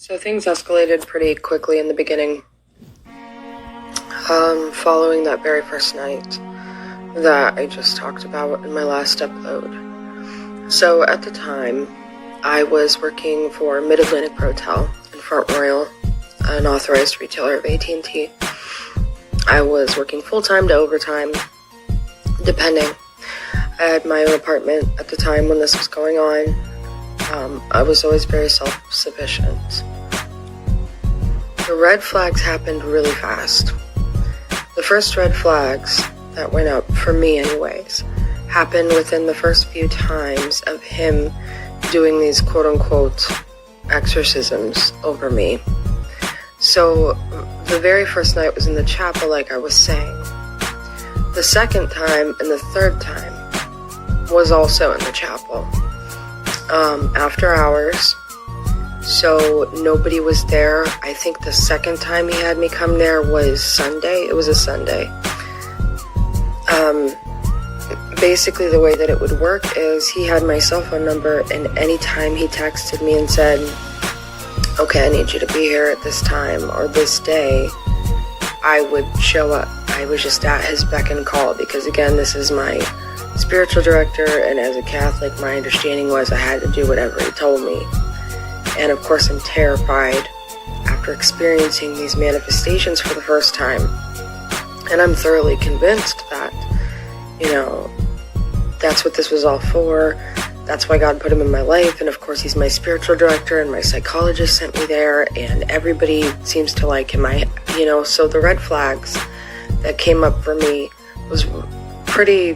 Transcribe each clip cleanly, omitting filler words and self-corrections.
So things escalated pretty quickly in the beginning, following that very first night that I just talked about in my last upload. So at the time, I was working for Mid-Atlantic Protel in Front Royal, an authorized retailer of AT&T. I was working full-time to overtime, depending. I had my own apartment at the time when this was going on. I was always very self-sufficient. The red flags happened really fast. The first red flags that went up, for me anyways, happened within the first few times of him doing these quote-unquote exorcisms over me. So the very first night was in the chapel, like I was saying. The second time and the third time was also in the chapel. After hours, so nobody was there. I think the second time he had me come there was Sunday. It was a Sunday. Basically the way that it would work is he had my cell phone number, and anytime he texted me and said, okay, I need you to be here at this time or this day, I would show up. I was just at his beck and call, because again, this is my spiritual director, and as a Catholic, my understanding was I had to do whatever he told me. And of course, I'm terrified after experiencing these manifestations for the first time. And I'm thoroughly convinced that, that's what this was all for. That's why God put him in my life. And of course, he's my spiritual director, and my psychologist sent me there, and everybody seems to like him. So the red flags that came up for me was pretty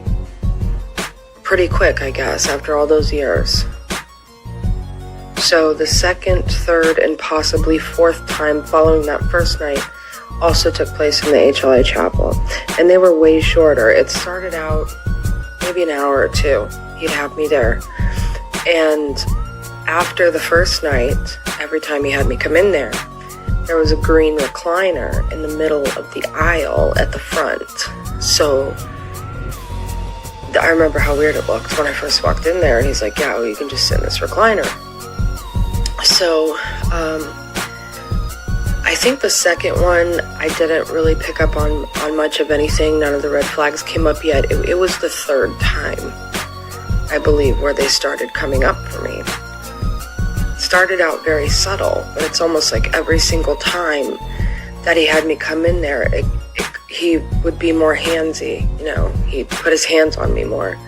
quick, I guess, after all those years. So the second, third, and possibly fourth time following that first night also took place in the HLI chapel. And they were way shorter. It started out maybe an hour or two. He'd have me there. And after the first night, every time he had me come in there was a green recliner in the middle of the aisle at the front. So I remember how weird it looked when I first walked in there, and he's like, yeah, well, you can just sit in this recliner. So, I think the second one, I didn't really pick up on much of anything. None of the red flags came up yet. It was the third time, I believe, where they started coming up for me. It started out very subtle, but it's almost like every single time that he had me come in there, he would be more handsy, he'd put his hands on me more.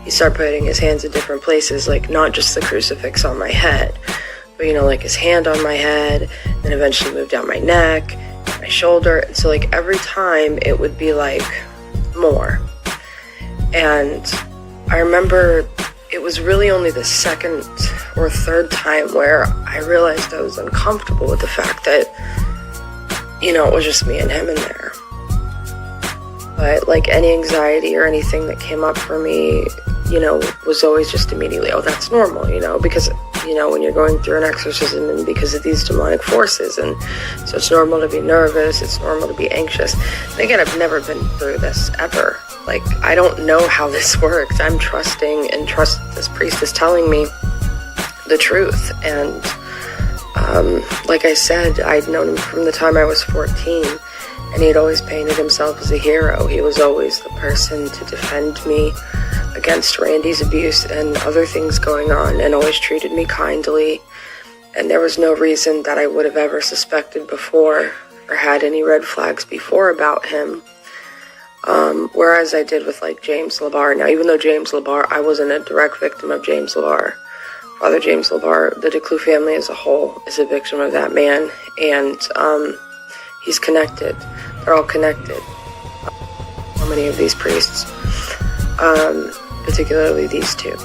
He started putting his hands in different places, like not just the crucifix on my head, but like his hand on my head, then eventually moved down my neck, my shoulder, and so like every time it would be like more. And I remember it was really only the second or third time where I realized I was uncomfortable with the fact that, it was just me and him in there. But like any anxiety or anything that came up for me, was always just immediately, oh, that's normal, because, when you're going through an exorcism and because of these demonic forces. And so it's normal to be nervous. It's normal to be anxious. And again, I've never been through this ever. Like, I don't know how this works. I'm trusting and trust this priest is telling me the truth. And, like I said, I'd known him from the time I was 14. And he'd always painted himself as a hero. He was always the person to defend me against Randy's abuse and other things going on, and always treated me kindly. And there was no reason that I would have ever suspected before or had any red flags before about him. Whereas I did with like James LeBar. Now, even though James LeBar, I wasn't a direct victim of James LeBar. Father James LeBar, the DeClue family as a whole is a victim of that man. And, he's connected. They're all connected. So many of these priests, particularly these two.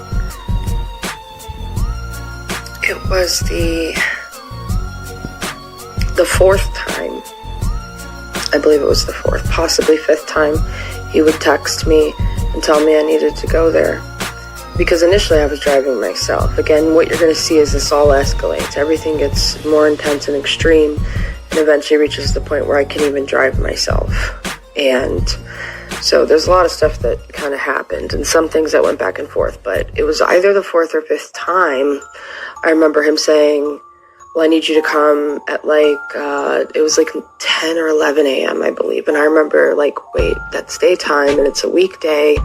It was the fourth time, I believe it was the fourth, possibly fifth time, he would text me and tell me I needed to go there. Because initially I was driving myself. Again, what you're going to see is this all escalates. Everything gets more intense and extreme, and eventually reaches the point where I can even drive myself. And so there's a lot of stuff that kind of happened, and some things that went back and forth, but it was either the fourth or fifth time I remember him saying, well, I need you to come at it was like 10 or 11 a.m., I believe. And I remember wait, that's daytime and it's a weekday.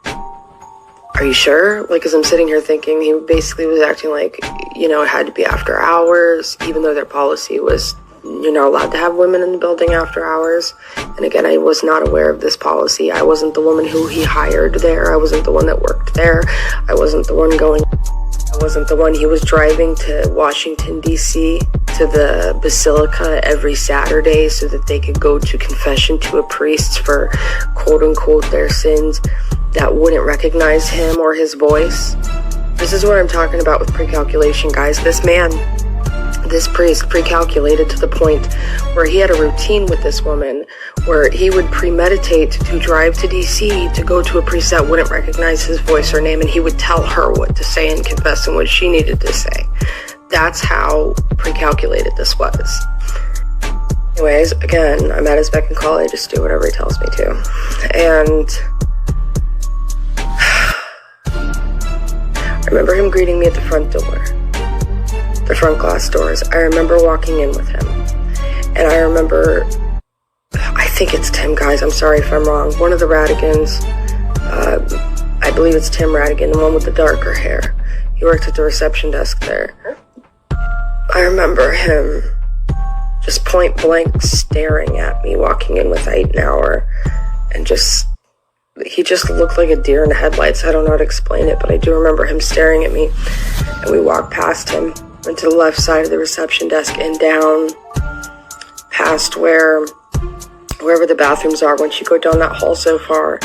Are you sure? As I'm sitting here thinking, he basically was acting like, it had to be after hours, even though their policy was you're not allowed to have women in the building after hours. And again, I was not aware of this policy. I wasn't the woman who he hired there. I wasn't the one that worked there. I wasn't the one he was driving to Washington, D.C., to the Basilica every Saturday so that they could go to confession to a priest for quote-unquote their sins that wouldn't recognize him or his voice. This is what I'm talking about with pre-calculation, guys. This priest pre-calculated to the point where he had a routine with this woman where he would premeditate to drive to DC to go to a priest that wouldn't recognize his voice or name, and he would tell her what to say and confess and what she needed to say. That's how pre-calculated this was. Anyways, again, I'm at his beck and call. I just do whatever he tells me to. And I remember him greeting me at the front door. The front glass doors. I remember walking in with him. And I remember, I think it's Tim, guys. I'm sorry if I'm wrong. One of the Radigans, I believe it's Tim Radigan, the one with the darker hair. He worked at the reception desk there. I remember him just point blank staring at me walking in with Euteneuer. And he just looked like a deer in the headlights. I don't know how to explain it, but I do remember him staring at me. And we walked past him. Went to the left side of the reception desk and down past wherever the bathrooms are. Once you go down that hall so far,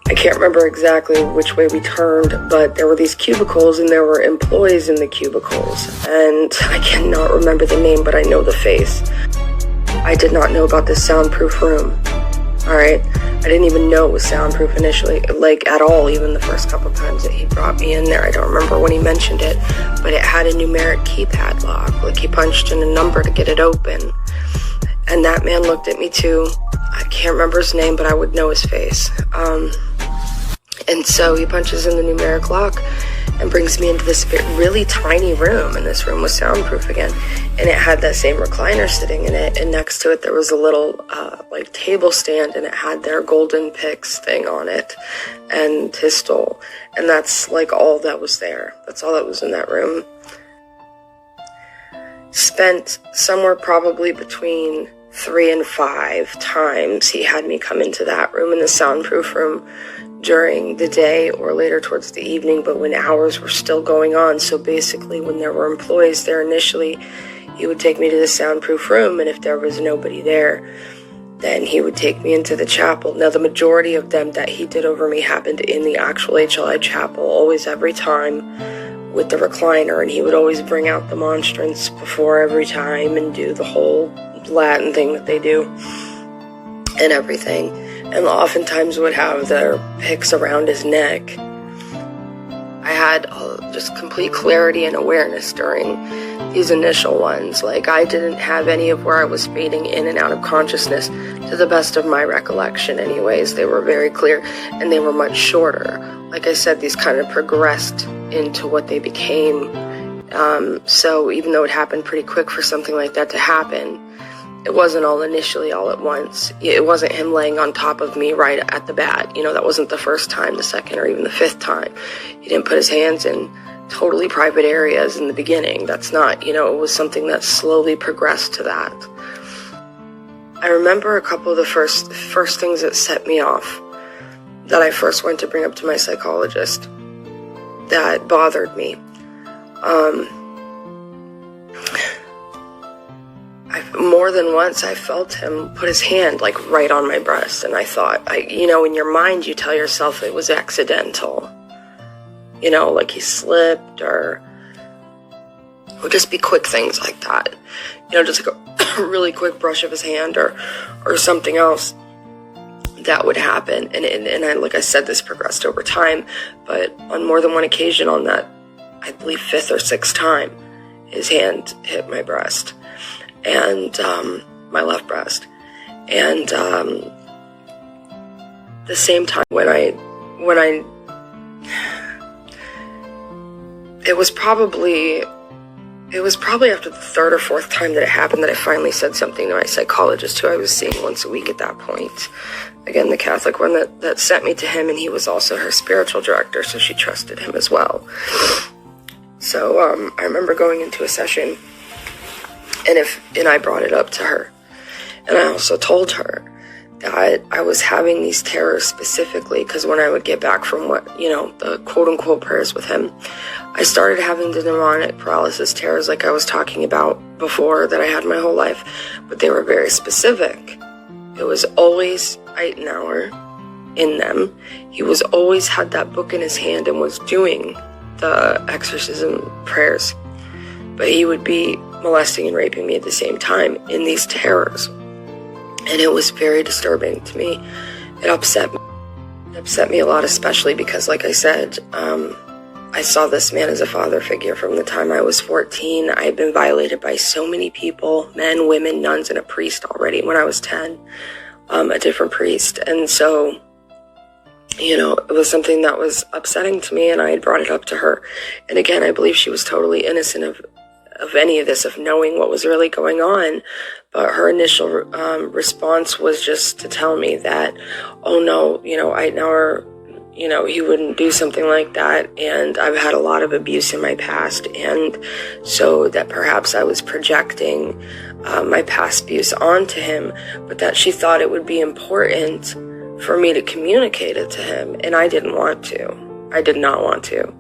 I can't remember exactly which way we turned, but there were these cubicles and there were employees in the cubicles. And I cannot remember the name, but I know the face. I did not know about this soundproof room. All right. I didn't even know it was soundproof initially, at all, even the first couple times that he brought me in there. I don't remember when he mentioned it, but it had a numeric keypad lock. He punched in a number to get it open. And that man looked at me too. I can't remember his name, but I would know his face. And so he punches in the numeric lock and brings me into this really tiny room, and this room was soundproof again, and it had that same recliner sitting in it, and next to it there was a little table stand, and it had their golden picks thing on it and his stole, and that's all that was there. That's all that was in that room. Spent somewhere probably between 3 and 5 times he had me come into that room, in the soundproof room, during the day or later towards the evening, but when hours were still going on. So basically when there were employees there initially, he would take me to the soundproof room, and if there was nobody there, then he would take me into the chapel. Now, the majority of them that he did over me happened in the actual HLI chapel, always every time with the recliner, and he would always bring out the monstrance before every time and do the whole Latin thing that they do and everything. And oftentimes would have their picks around his neck. I had just complete clarity and awareness during these initial ones. I didn't have any of where I was fading in and out of consciousness, to the best of my recollection anyways. They were very clear, and they were much shorter. Like I said, these kind of progressed into what they became. So even though it happened pretty quick for something like that to happen, it wasn't all initially all at once. It wasn't him laying on top of me right at the bat. That wasn't the first time, the second, or even the 5th time. He didn't put his hands in totally private areas in the beginning. That's not, it was something that slowly progressed to that. I remember a couple of the first things that set me off, that I first went to bring up to my psychologist, that bothered me. More than once, I felt him put his hand right on my breast, and I thought, in your mind, you tell yourself it was accidental. He slipped, or just be quick things like that. Just a really quick brush of his hand, or something else that would happen. And I, like I said, this progressed over time, but on more than one occasion, on that, I believe 5th or 6th time, his hand hit my breast. And my left breast, and the same time when I it was probably it was probably after the third or fourth time that it happened that I finally said something to my psychologist, who I was seeing once a week at that point. Again, the Catholic one that sent me to him, and he was also her spiritual director, so she trusted him as well. So I remember going into a session, and I brought it up to her. And I also told her that I was having these terrors specifically because when I would get back from the quote-unquote prayers with him, I started having the demonic paralysis terrors like I was talking about before that I had my whole life, but they were very specific. It was always Euteneuer in them. He was always had that book in his hand and was doing the exorcism prayers, but he would be molesting and raping me at the same time in these terrors. And it was very disturbing to me. It upset me. It upset me a lot, especially because, like I said, I saw this man as a father figure from the time I was 14. I had been violated by so many people, men, women, nuns, and a priest already when I was 10, a different priest. And so, it was something that was upsetting to me, and I had brought it up to her. And again, I believe she was totally innocent of any of this, of knowing what was really going on. But her initial response was just to tell me that, oh no, Euteneuer, he wouldn't do something like that, and I've had a lot of abuse in my past, and so that perhaps I was projecting my past abuse onto him, but that she thought it would be important for me to communicate it to him, and I didn't want to. I did not want to.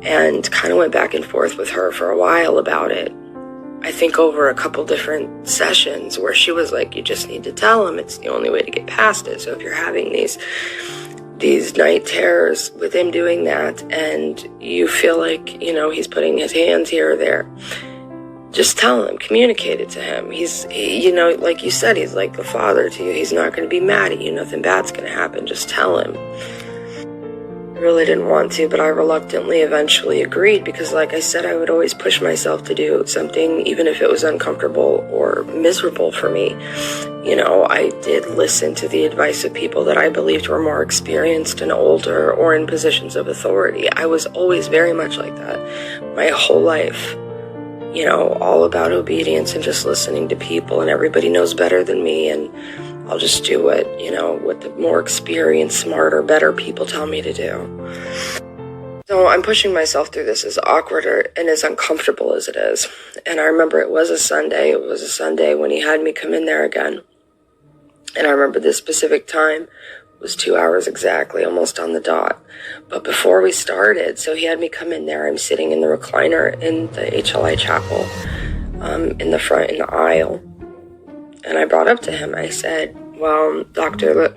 And kind of went back and forth with her for a while about it. I think over a couple different sessions where she was like, you just need to tell him, it's the only way to get past it. So if you're having these night terrors with him doing that, and you feel like, he's putting his hands here or there, just tell him, communicate it to him. He's, like you said, he's like the father to you. He's not going to be mad at you. Nothing bad's going to happen. Just tell him. I really didn't want to, but I reluctantly eventually agreed because, like I said, I would always push myself to do something, even if it was uncomfortable or miserable for me. I did listen to the advice of people that I believed were more experienced and older or in positions of authority. I was always very much like that my whole life. All about obedience and just listening to people, and everybody knows better than me, and I'll just do what the more experienced, smarter, better people tell me to do. So I'm pushing myself through this as awkward and as uncomfortable as it is. And I remember it was a Sunday. It was a Sunday when he had me come in there again. And I remember this specific time was 2 hours exactly, almost on the dot. But before we started, so he had me come in there. I'm sitting in the recliner in the HLI chapel, in the front, in the aisle. And I brought up to him, I said, well, the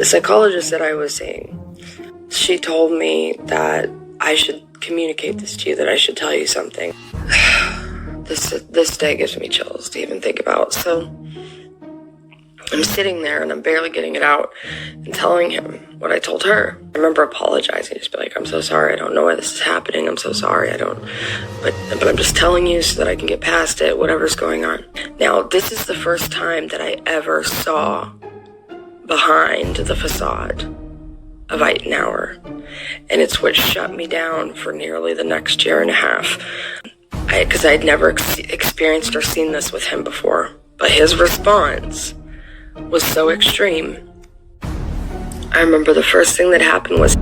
psychologist that I was seeing, she told me that I should communicate this to you, that I should tell you something. This day gives me chills to even think about. So I'm sitting there and I'm barely getting it out and telling him what I told her. I remember apologizing, just be like, I'm so sorry, I don't know why this is happening, I'm so sorry, but I'm just telling you so that I can get past it, whatever's going on. Now, this is the first time that I ever saw behind the facade of Euteneuer, and it's what shut me down for nearly the next year and a half, because I'd never experienced or seen this with him before. But his response was so extreme. I remember the first thing that happened was